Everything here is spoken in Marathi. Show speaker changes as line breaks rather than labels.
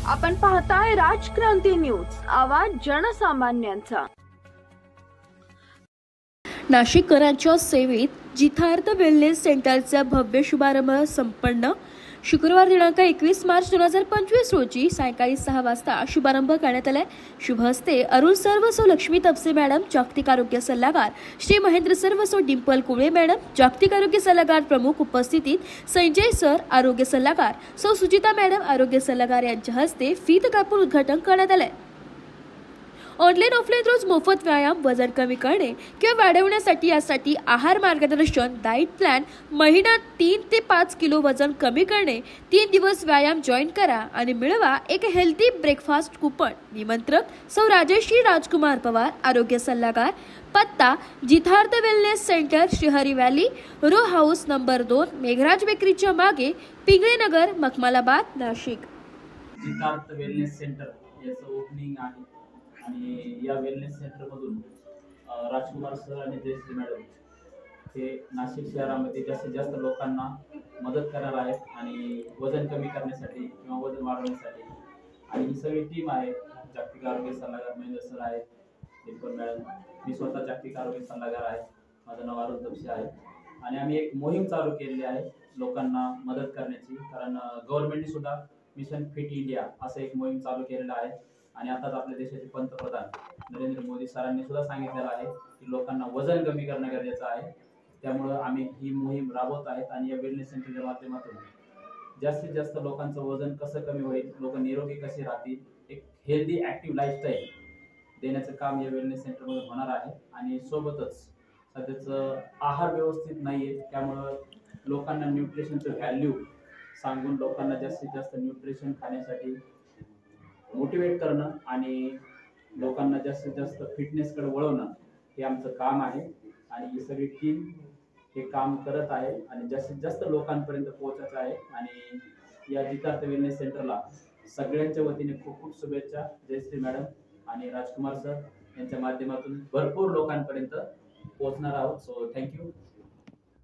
आपण पाहताय राजक्रांती न्यूज, आवाज जनसामान्यांचा।
नाशिककरांच्या सेवेत जिथार्थ वेलनेस सेंटरचा भव्य शुभारंभ संपन्न। शुक्रवार दिनांक 21 मार्च 2025 रोजी सायंकाळी 6 वाजता शुभारंभ करण्यात आलाय। शुभ हस्ते अरुण सर्व सौ लक्ष्मी तपसे मॅडम, जागतिक आरोग्य सल्लागार श्री महेंद्र सर्व सौ डिंपल कुळे मॅडम, जागतिक आरोग्य सल्लागार प्रमुख उपस्थितीत संजय सर, आरोग्य सल्लागार सौ सुजिता मॅडम, आरोग्य सल्लागार यांच्या हस्ते फीत कापून उद्घाटन करण्यात आले। ऑनलाईन ऑफलाईन रोज मोफत व्यायाम, वजन कमी करणे किंवा वाढवण्यासाठी यासाठी आहार मार्गदर्शन, डाएट प्लॅन, महिन्यात 3 ते 5 किलो वजन कमी करणे, 3 दिवस व्यायाम जॉईन करा आणि मिळवा एक हेल्थी ब्रेकफास्ट कुपन। निमंत्रक सौ राजेश्री राजकुमार पवार, आरोग्य सल्लागार। पत्ता Jitharth wellness centre, Shrihari valley, row house number 2, Meghraj बेकरीच्या मागे, पिंगळे नगर, मखमलाबाद, नाशिक।
जिथार्थ वेलनेस सेंटर याचं ओपनिंग आहे आणि या वेलनेस सेंटर मधून राजकुमार सर आणि जयश्री मॅडम हे नाशिक शहरामध्ये जास्तीत जास्त लोकांना मदत करणार आहेत आणि वजन कमी करण्यासाठी किंवा वजन वाढवण्यासाठी। आणि ही सगळी टीम आहे। जागतिक आरोग्य सल्लागार महेंद्र सर आहेत, डिंपल मॅडम, मी स्वतः जागतिक आरोग्य सल्लागार आहे, माझं नाव अरुण तपसे आहे। आणि आम्ही एक मोहीम चालू केलेली आहे लोकांना मदत करण्याची, कारण गव्हर्नमेंटने सुद्धा मिशन फिट इंडिया असं एक मोहीम चालू केलेलं आहे। आणि आताच आपल्या देशाचे पंतप्रधान नरेंद्र मोदी सरांनी सुद्धा सांगितलेलं आहे की लोकांना वजन कमी करणं गरजेचं आहे। त्यामुळे आम्ही ही मोहीम राबवत आहेत आणि या वेलनेस सेंटरच्या माध्यमातून जास्तीत जास्त लोकांचं वजन कसं कमी होईल, लोक निरोगी कसे राहतील, एक हेल्दी ॲक्टिव्ह लाईफस्टाईल देण्याचं काम या वेलनेस सेंटरमध्ये होणार आहे। आणि सोबतच सध्याचं आहार व्यवस्थित नाही आहे, त्यामुळं लोकांना न्यूट्रिशनचं व्हॅल्यू सांगून लोकांना जास्तीत जास्त न्यूट्रिशन खाण्यासाठी मोटिवेट करणं आणि लोकांना जास्तीत जास्त फिटनेसकडे वळवणं हे आमचं काम आहे। आणि ही सगळी टीम हे काम करत आहे आणि जास्तीत जास्त लोकांपर्यंत पोहोचायचं आहे। आणि या जिथार्थ वेलनेस सेंटरला सगळ्यांच्या वतीने खूप खूप शुभेच्छा। जयश्री मॅडम आणि राजकुमार सर यांच्या माध्यमातून भरपूर लोकांपर्यंत पोहोचणार आहोत। So thank you.